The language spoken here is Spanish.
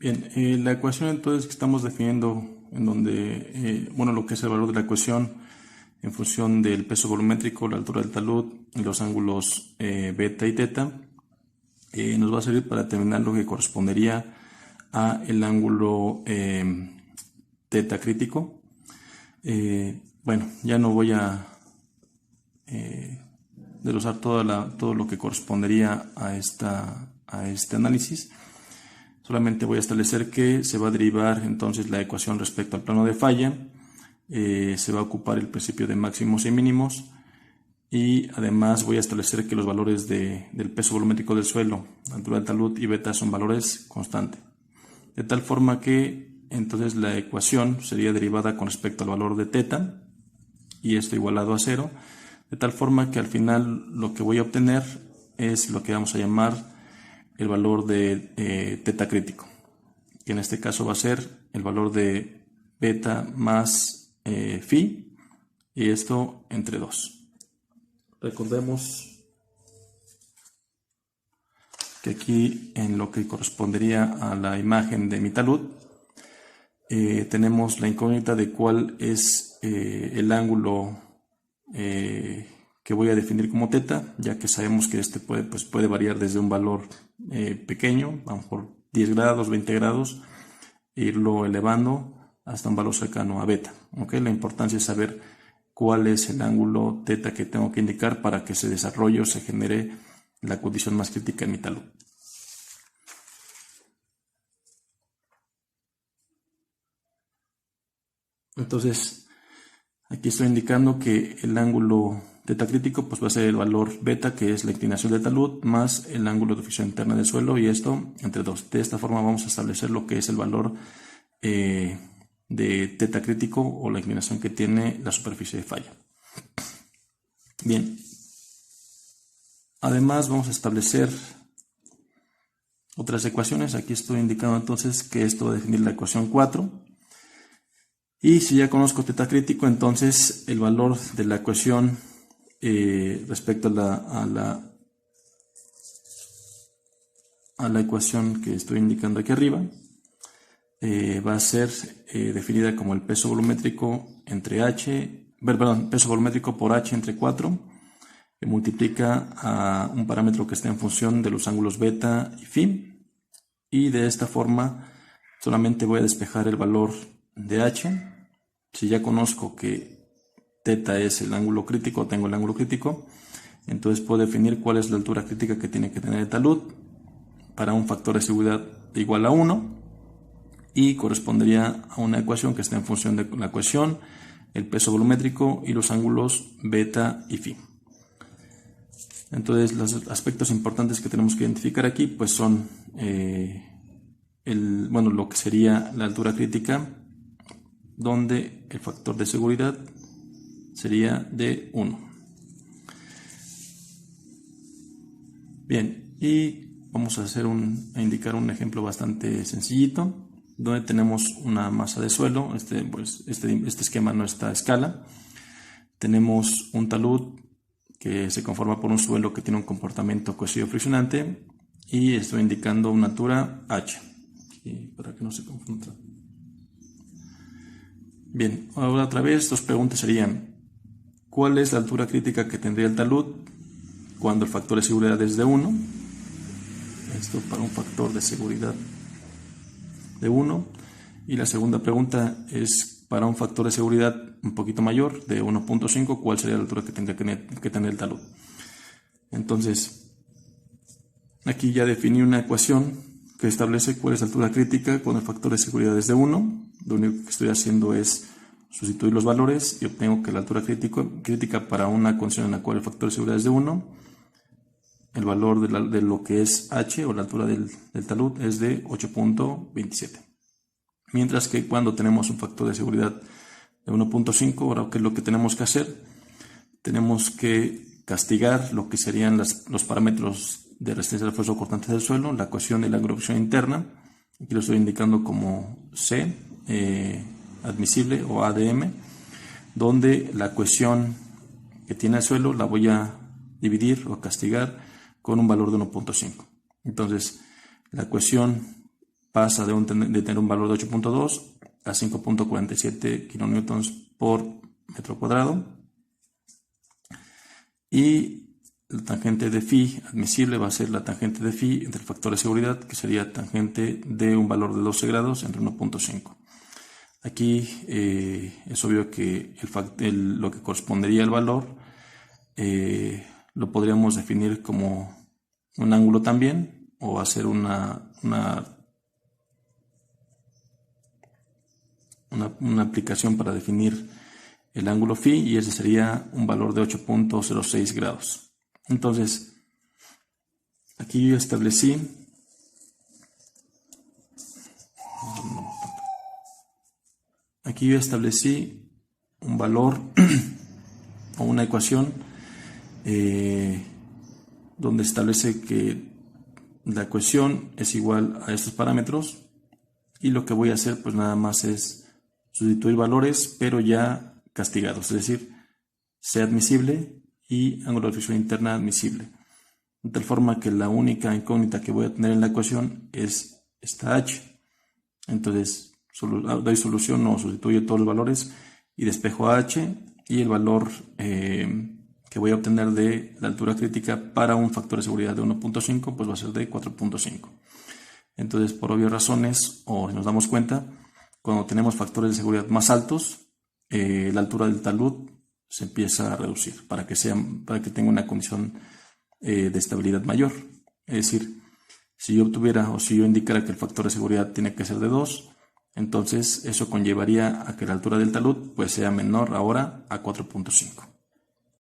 Bien, la ecuación entonces que estamos definiendo en donde, lo que es el valor de la ecuación en función del peso volumétrico, la altura del talud y los ángulos beta y teta, nos va a servir para determinar lo que correspondería a el ángulo teta crítico. Ya no voy a desglosar todo lo que correspondería a este análisis. Solamente voy a establecer que se va a derivar entonces la ecuación respecto al plano de falla, se va a ocupar el principio de máximos y mínimos, y además voy a establecer que los valores del peso volumétrico del suelo, altura del talud y beta son valores constantes. De tal forma que entonces la ecuación sería derivada con respecto al valor de teta, y esto igualado a 0, de tal forma que al final lo que voy a obtener es lo que vamos a llamar el valor de teta crítico, que en este caso va a ser el valor de beta más phi, y esto entre 2. Recordemos que aquí en lo que correspondería a la imagen de mi talud, tenemos la incógnita de cuál es el ángulo que voy a definir como teta, ya que sabemos que este puede variar desde un valor pequeño, a lo mejor 10 grados, 20 grados, e irlo elevando hasta un valor cercano a beta. ¿Okay? La importancia es saber cuál es el ángulo teta que tengo que indicar para que se desarrolle o se genere la condición más crítica en mi talud. Entonces, aquí estoy indicando que el ángulo teta crítico va a ser el valor beta, que es la inclinación del talud, más el ángulo de fricción interna del suelo, y esto entre 2. De esta forma vamos a establecer lo que es el valor de teta crítico, o la inclinación que tiene la superficie de falla. Bien. Además vamos a establecer otras ecuaciones. Aquí estoy indicando entonces que esto va a definir la ecuación 4. Y si ya conozco teta crítico, entonces el valor de la ecuación respecto a la ecuación que estoy indicando aquí arriba, va a ser definida como el peso volumétrico peso volumétrico por h entre 4, que multiplica a un parámetro que está en función de los ángulos beta y phi, y de esta forma solamente voy a despejar el valor de h. Si ya conozco que teta es el ángulo crítico, tengo el ángulo crítico, entonces puedo definir cuál es la altura crítica que tiene que tener el talud para un factor de seguridad igual a 1, y correspondería a una ecuación que está en función de la ecuación, el peso volumétrico y los ángulos beta y phi. Entonces los aspectos importantes que tenemos que identificar aquí pues son lo que sería la altura crítica, donde el factor de seguridad sería de 1. Bien, y vamos a indicar un ejemplo bastante sencillito, donde tenemos una masa de suelo. Este esquema no está a escala. Tenemos un talud que se conforma por un suelo que tiene un comportamiento cohesivo friccionante, y estoy indicando una altura h, para que no se confunda. Bien, ahora otra vez dos preguntas serían: ¿cuál es la altura crítica que tendría el talud cuando el factor de seguridad es de 1? Esto para un factor de seguridad de 1. Y la segunda pregunta es para un factor de seguridad un poquito mayor, de 1.5, ¿cuál sería la altura que tendría que tener el talud? Entonces, aquí ya definí una ecuación que establece cuál es la altura crítica cuando el factor de seguridad es de 1. Lo único que estoy haciendo es sustituir los valores y obtengo que la altura crítica para una condición en la cual el factor de seguridad es de 1, el valor de lo que es h, o la altura del talud, es de 8.27. Mientras que cuando tenemos un factor de seguridad de 1.5, ahora ¿qué es lo que tenemos que hacer? Tenemos que castigar lo que serían los parámetros de resistencia al esfuerzo cortante del suelo, la ecuación de la fricción interna. Aquí lo estoy indicando como C, admisible, o ADM, donde la cohesión que tiene el suelo la voy a dividir o castigar con un valor de 1.5. Entonces, la cohesión pasa de tener un valor de 8.2 a 5.47 kilonewtons por metro cuadrado. Y la tangente de phi admisible va a ser la tangente de phi entre el factor de seguridad, que sería tangente de un valor de 12 grados entre 1.5. Aquí es obvio que lo que correspondería al valor lo podríamos definir como un ángulo también, o hacer una aplicación para definir el ángulo phi, y ese sería un valor de 8.06 grados. Entonces, aquí yo establecí un valor o una ecuación donde establece que la ecuación es igual a estos parámetros, y lo que voy a hacer pues nada más es sustituir valores, pero ya castigados, es decir, C admisible y ángulo de fricción interna admisible, de tal forma que la única incógnita que voy a tener en la ecuación es esta h. Entonces doy solución o sustituyo todos los valores y despejo a h, y el valor que voy a obtener de la altura crítica para un factor de seguridad de 1.5 pues va a ser de 4.5. Entonces, por obvias razones, o si nos damos cuenta, cuando tenemos factores de seguridad más altos, la altura del talud se empieza a reducir para que tenga una condición de estabilidad mayor. Es decir, si yo indicara que el factor de seguridad tiene que ser de 2, entonces eso conllevaría a que la altura del talud pues sea menor ahora a 4.5.